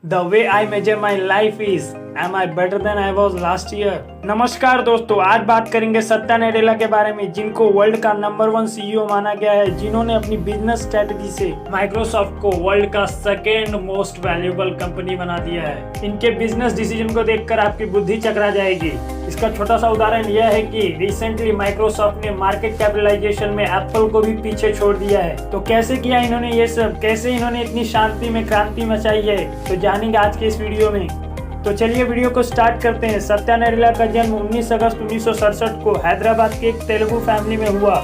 The way I measure my life is, am I better than I was last year? नमस्कार दोस्तों, आज बात करेंगे सत्या नडेला के बारे में, जिनको वर्ल्ड का नंबर 1 सीईओ माना गया है, जिन्होंने अपनी बिजनेस स्ट्रेटजी से माइक्रोसॉफ्ट को वर्ल्ड का सेकेंड मोस्ट वैल्यूएबल कंपनी बना दिया है। इनके बिजनेस डिसीजन को देखकर आपकी बुद्धि चकरा जाएगी। इसका छोटा सा उदाहरण यह है कि रिसेंटली माइक्रोसॉफ्ट ने मार्केट कैपिटलाइजेशन में एप्पल को भी पीछे छोड़ दिया है। तो कैसे किया इन्होंने ये सब, कैसे इन्होंने इतनी शांति में क्रांति मचाई है, तो जानेंगे आज के इस वीडियो में। तो चलिए वीडियो को स्टार्ट करते हैं। सत्या नडेला का जन्म 19 अगस्त 1967 को हैदराबाद के एक तेलुगु फैमिली में हुआ।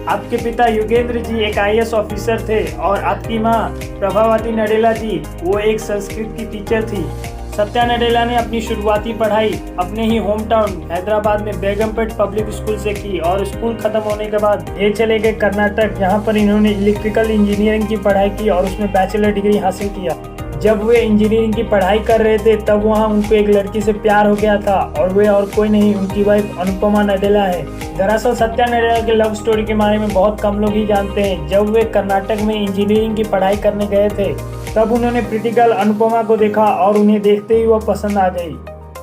आपके पिता युगेंद्र जी एक आईएएस ऑफिसर थे और आपकी माँ प्रभावती नडेला जी वो एक संस्कृत की टीचर थी। सत्या नडेला ने अपनी शुरुआती पढ़ाई अपने ही होम टाउन हैदराबाद में बेगमपेट पब्लिक स्कूल से की और स्कूल खत्म होने के बाद ये चले गए कर्नाटक, जहाँ पर इन्होंने इलेक्ट्रिकल इंजीनियरिंग की पढ़ाई की और उसमें बैचलर डिग्री हासिल किया। जब वे इंजीनियरिंग की पढ़ाई कर रहे थे तब वहाँ उनको एक लड़की से प्यार हो गया था और वे और कोई नहीं, उनकी वाइफ अनुपमा नडेला है। दरअसल सत्या नडेला के लव स्टोरी के बारे में बहुत कम लोग ही जानते हैं। जब वे कर्नाटक में इंजीनियरिंग की पढ़ाई करने गए थे तब उन्होंने प्रीति गर्ल अनुपमा को देखा और उन्हें देखते ही वह पसंद आ गई।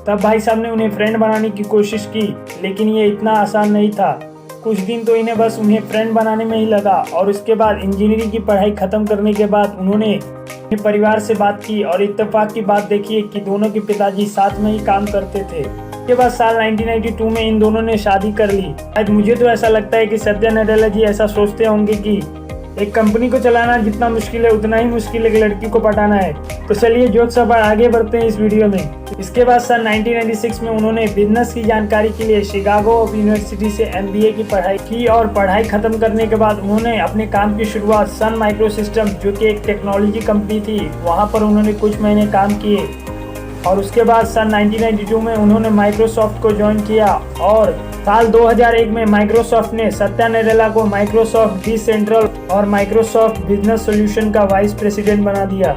तब भाई साहब ने उन्हें फ्रेंड बनाने की कोशिश की, लेकिन ये इतना आसान नहीं था। कुछ दिन तो इन्हें बस उन्हें फ्रेंड बनाने में ही लगा और उसके बाद इंजीनियरिंग की पढ़ाई खत्म करने के बाद उन्होंने अपने परिवार से बात की और इत्तेफाक की बात देखी कि दोनों के पिताजी साथ में ही काम करते थे। उसके बाद साल 1992 में इन दोनों ने शादी कर ली। आज मुझे तो ऐसा लगता है कि सत्या नडेला जी ऐसा सोचते होंगे कि एक कंपनी को चलाना जितना मुश्किल है उतना ही मुश्किल एक लड़की को पटाना है। तो चलिए जोक सब आगे बढ़ते हैं इस वीडियो में। इसके बाद सन 1996 में उन्होंने बिजनेस की जानकारी के लिए शिकागो यूनिवर्सिटी से MBA की पढ़ाई की और पढ़ाई खत्म करने के बाद उन्होंने अपने काम की शुरुआत सन माइक्रोसिस्टम, जो कि एक टेक्नोलॉजी कंपनी थी, वहां पर उन्होंने कुछ महीने काम किए और उसके बाद सन 1992 में उन्होंने माइक्रोसॉफ्ट को ज्वाइन किया और साल 2001 में माइक्रोसॉफ्ट ने सत्या नडेला को माइक्रोसॉफ्ट बी सेंट्रल और माइक्रोसॉफ्ट बिजनेस सॉल्यूशन का वाइस प्रेसिडेंट बना दिया।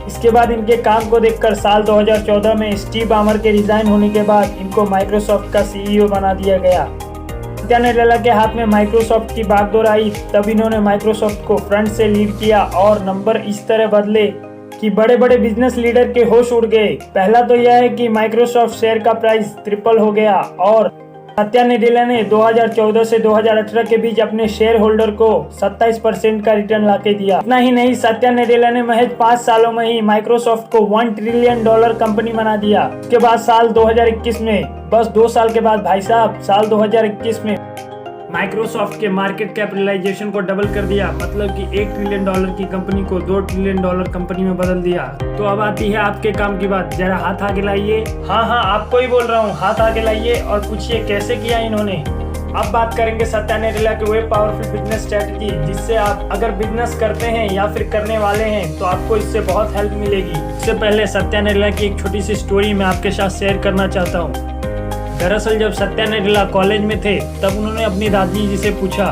इसके बाद इनके काम को देखकर साल 2014 में स्टीव बामर के रिजाइन होने के बाद इनको माइक्रोसॉफ्ट का CEO बना दिया गया। सत्या नडेला के हाथ में माइक्रोसॉफ्ट की बागडोर आई तब इन्होंने माइक्रोसॉफ्ट को फ्रंट से लीड किया और नंबर इस तरह बदले कि बड़े बड़े बिजनेस लीडर के होश उड़ गए। पहला तो यह है कि माइक्रोसॉफ्ट शेयर का प्राइस ट्रिपल हो गया और सत्या नडेला ने 2014 से 2018 के बीच अपने शेयर होल्डर को 27% का रिटर्न लाके दिया। इतना ही नहीं, सत्या नडेला ने महज 5 सालों में ही माइक्रोसॉफ्ट को $1 ट्रिलियन कंपनी बना दिया। उसके बाद साल 2021 में, बस 2 साल के बाद भाई साहब, साल 2021 में माइक्रोसॉफ्ट के मार्केट कैपिटलाइजेशन को डबल कर दिया, मतलब कि $1 ट्रिलियन की कंपनी को $2 ट्रिलियन कंपनी में बदल दिया। तो अब आती है आपके काम की बात, जरा हाथ आगे लाइए। हाँ, आपको ही बोल रहा हूँ, हाथ आगे लाइए और पूछिए कैसे किया इन्होंने। अब बात करेंगे सत्या नडेला के वे पावरफुल बिजनेस स्ट्रेटजी, जिससे आप अगर बिजनेस करते हैं या फिर करने वाले हैं तो आपको इससे बहुत हेल्प मिलेगी। इससे पहले सत्या नडेला की एक छोटी सी स्टोरी मैं आपके साथ शेयर करना चाहता हूँ। दरअसल जब सत्या नडेला कॉलेज में थे तब उन्होंने अपनी दादी जी से पूछा,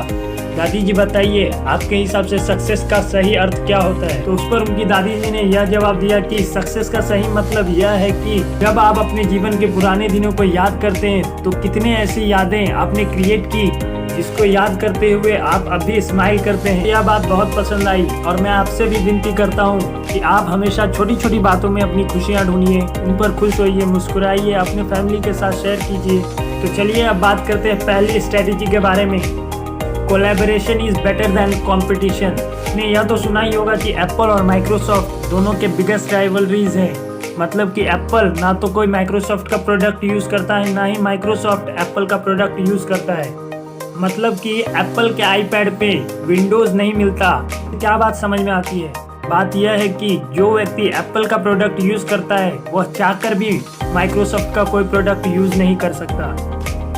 दादी जी बताइए आपके हिसाब से सक्सेस का सही अर्थ क्या होता है। तो उस पर उनकी दादी जी ने यह जवाब दिया कि सक्सेस का सही मतलब यह है कि जब आप अपने जीवन के पुराने दिनों को याद करते हैं तो कितने ऐसी यादें आपने क्रिएट की जिसको याद करते हुए आप अभी स्माइल करते हैं। यह बात बहुत पसंद आई और मैं आपसे भी विनती करता हूँ कि आप हमेशा छोटी छोटी बातों में अपनी खुशियाँ ढूंढिए, उन पर खुश होइए, मुस्कुराइए, अपने फैमिली के साथ शेयर कीजिए। तो चलिए अब बात करते हैं पहली स्ट्रेटेजी के बारे में। Collaboration is better than competition. आपने यह तो सुना ही होगा कि एप्पल और माइक्रोसॉफ्ट दोनों के बिगेस्ट राइवलरीज हैं। मतलब कि एप्पल ना तो कोई माइक्रोसॉफ्ट का प्रोडक्ट यूज करता है, ना ही माइक्रोसॉफ्ट एप्पल का प्रोडक्ट यूज करता है। मतलब कि एप्पल के आईपैड पे विंडोज नहीं मिलता। क्या बात समझ में आती है? बात यह है कि जो व्यक्ति एप्पल का प्रोडक्ट यूज करता है वह चाहकर भी माइक्रोसॉफ्ट का कोई प्रोडक्ट यूज नहीं कर सकता।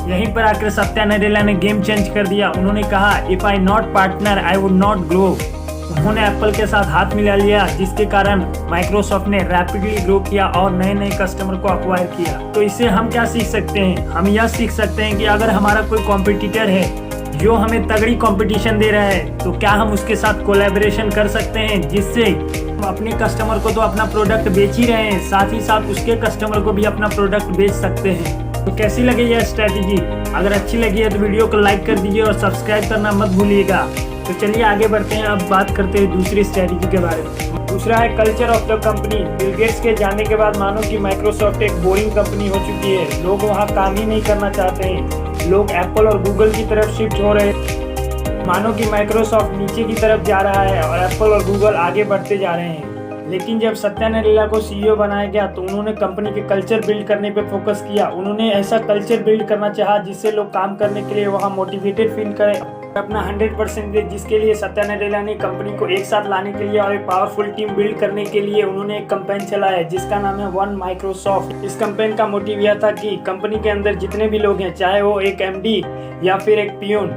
यहीं पर आकर सत्या नडेला ने गेम चेंज कर दिया। उन्होंने कहा, if I not partner I would not grow. उन्होंने एप्पल के साथ हाथ मिला लिया, जिसके कारण माइक्रोसॉफ्ट ने रैपिडली ग्रो किया और नए नए कस्टमर को अक्वायर किया। तो इससे हम क्या सीख सकते हैं? हम यह सीख सकते हैं कि अगर हमारा कोई कॉम्पिटिटर है जो हमें तगड़ी कंपटीशन दे रहा है तो क्या हम उसके साथ कोलैबोरेशन कर सकते हैं, जिससे हम अपने कस्टमर को तो अपना प्रोडक्ट बेच ही रहे हैं, साथ ही साथ उसके कस्टमर को भी अपना प्रोडक्ट बेच सकते हैं। तो कैसी लगी यह स्ट्रेटेजी? अगर अच्छी लगी है तो वीडियो को लाइक कर दीजिए और सब्सक्राइब करना मत भूलिएगा। तो चलिए आगे बढ़ते हैं। अब बात करते हैं दूसरी स्ट्रेटेजी के बारे में। दूसरा है culture of the company. Bill Gates के जाने के बाद मानो कि माइक्रोसॉफ्ट एक बोरिंग कंपनी हो चुकी है। लोग वहाँ काम ही नहीं करना चाहते हैं। लोग एप्पल और गूगल की तरफ शिफ्ट हो रहे हैं। मानो कि माइक्रोसॉफ्ट नीचे की तरफ जा रहा है और एप्पल और गूगल आगे बढ़ते जा रहे हैं। लेकिन जब सत्या नडेला को सीईओ बनाया गया तो उन्होंने कंपनी के कल्चर बिल्ड करने पे फोकस किया। उन्होंने ऐसा कल्चर बिल्ड करना चाहा जिससे लोग काम करने के लिए वहाँ मोटिवेटेड फील करें, अपना 100% दे, जिसके लिए सत्या नडेला ने कंपनी को एक साथ लाने के लिए और एक पावरफुल टीम बिल्ड करने के लिए उन्होंने एक कैंपेन चलाया है जिसका नाम है वन माइक्रोसॉफ्ट। इस कैंपेन का मोटिव यह था कि कंपनी के अंदर जितने भी लोग हैं, चाहे वो एक एमडी या फिर एक पियून,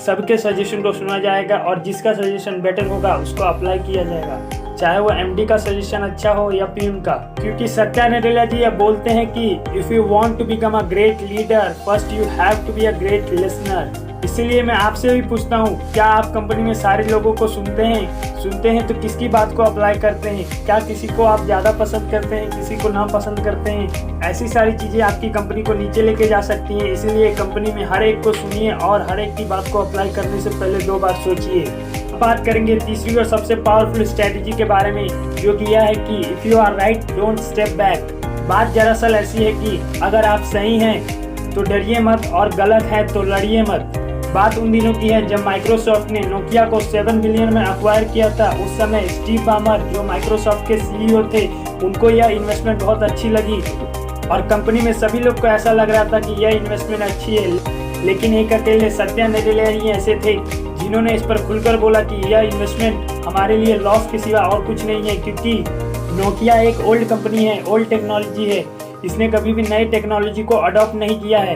सबके सजेशन को सुना जाएगा और जिसका सजेशन बेटर होगा उसको अप्लाई किया जाएगा, चाहे वो एमडी का सजेशन अच्छा हो या पियून का। क्योंकि सत्या नडेला जी अब बोलते हैं कि if you want to become a great leader first you have to be a great listener. इसीलिए मैं आपसे भी पूछता हूँ, क्या आप कंपनी में सारे लोगों को सुनते हैं तो किसकी बात को अप्लाई करते हैं? क्या किसी को आप ज़्यादा पसंद करते हैं, किसी को ना पसंद करते हैं? ऐसी सारी चीज़ें आपकी कंपनी को नीचे लेके जा सकती हैं। इसीलिए कंपनी में हर एक को सुनिए और हर एक की बात को अप्लाई करने से पहले 2 बार सोचिए। बात करेंगे तीसरी और सबसे पावरफुल स्ट्रेटेजी के बारे में, जो कि यह है कि if you are right don't step back. बात दरअसल ऐसी है कि अगर आप सही हैं तो डरिए मत और गलत है तो लड़िए मत। बात उन दिनों की है जब माइक्रोसॉफ्ट ने नोकिया को 7 बिलियन में अक्वायर किया था। उस समय स्टीव बामर जो माइक्रोसॉफ्ट के सीईओ थे, उनको यह इन्वेस्टमेंट बहुत अच्छी लगी और कंपनी में सभी लोग को ऐसा लग रहा था कि यह इन्वेस्टमेंट अच्छी है। लेकिन एक अकेले सत्या नडेला ही ऐसे थे जिन्होंने इस पर खुलकर बोला कि यह इन्वेस्टमेंट हमारे लिए लॉस के सिवा और कुछ नहीं है, क्योंकि नोकिया एक ओल्ड कंपनी है, ओल्ड टेक्नोलॉजी है। इसने कभी भी नई टेक्नोलॉजी को अडॉप्ट नहीं किया है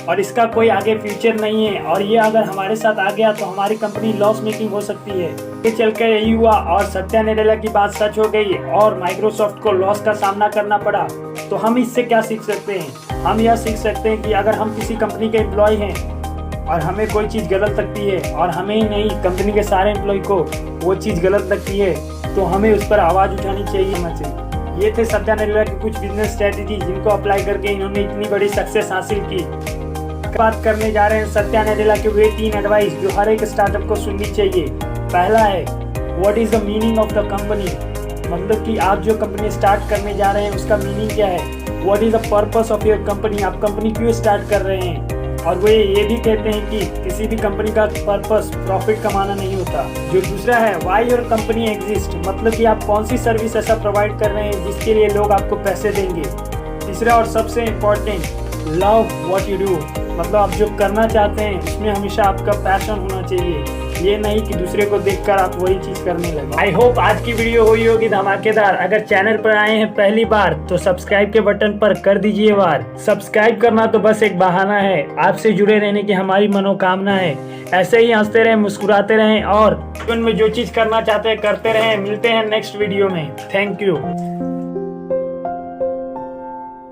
और इसका कोई आगे फ्यूचर नहीं है और ये अगर हमारे साथ आ गया तो हमारी कंपनी लॉस मेकिंग हो सकती है। ये चलकर यही हुआ और सत्या नडेला की बात सच हो गई और माइक्रोसॉफ्ट को लॉस का सामना करना पड़ा। तो हम इससे क्या सीख सकते हैं? हम यह सीख सकते हैं कि अगर हम किसी कंपनी के एम्प्लॉय हैं और हमें कोई चीज़ गलत लगती है और हमें ही नहीं कंपनी के सारे एम्प्लॉय को वो चीज़ गलत लगती है तो हमें उस पर आवाज़ उठानी चाहिए। ये थे सत्या नडेला की कुछ बिजनेस स्ट्रेटेजी जिनको अप्लाई करके इन्होंने इतनी बड़ी सक्सेस हासिल की। बात करने जा रहे हैं सत्या नडेला के वे 3 एडवाइस जो हर एक स्टार्टअप को सुननी चाहिए। पहला है what is the meaning of the company, मतलब कि आप जो कंपनी स्टार्ट करने जा रहे हैं उसका मीनिंग क्या है। What is the purpose of your company, आप कंपनी क्यों स्टार्ट कर रहे हैं। और वे ये भी कहते हैं कि किसी भी कंपनी का पर्पस प्रॉफिट कमाना नहीं होता। जो दूसरा है व्हाई योर कंपनी एग्जिस्ट, मतलब कि आप कौन सी सर्विस ऐसा प्रोवाइड कर रहे हैं जिसके लिए लोग आपको पैसे देंगे। तीसरा और सबसे important, love what you do, मतलब आप जो करना चाहते हैं उसमें हमेशा आपका पैशन होना चाहिए, ये नहीं कि दूसरे को देखकर आप वही चीज करने लगे। आई होप आज की वीडियो हुई होगी धमाकेदार। अगर चैनल पर आए हैं पहली बार तो सब्सक्राइब के बटन पर कर दीजिए वार। सब्सक्राइब करना तो बस एक बहाना है, आपसे जुड़े रहने की हमारी मनोकामना है। ऐसे ही हंसते रहें, मुस्कुराते रहें और जीवन में जो चीज करना चाहते हैं करते रहें। मिलते हैं नेक्स्ट वीडियो में। Thank you.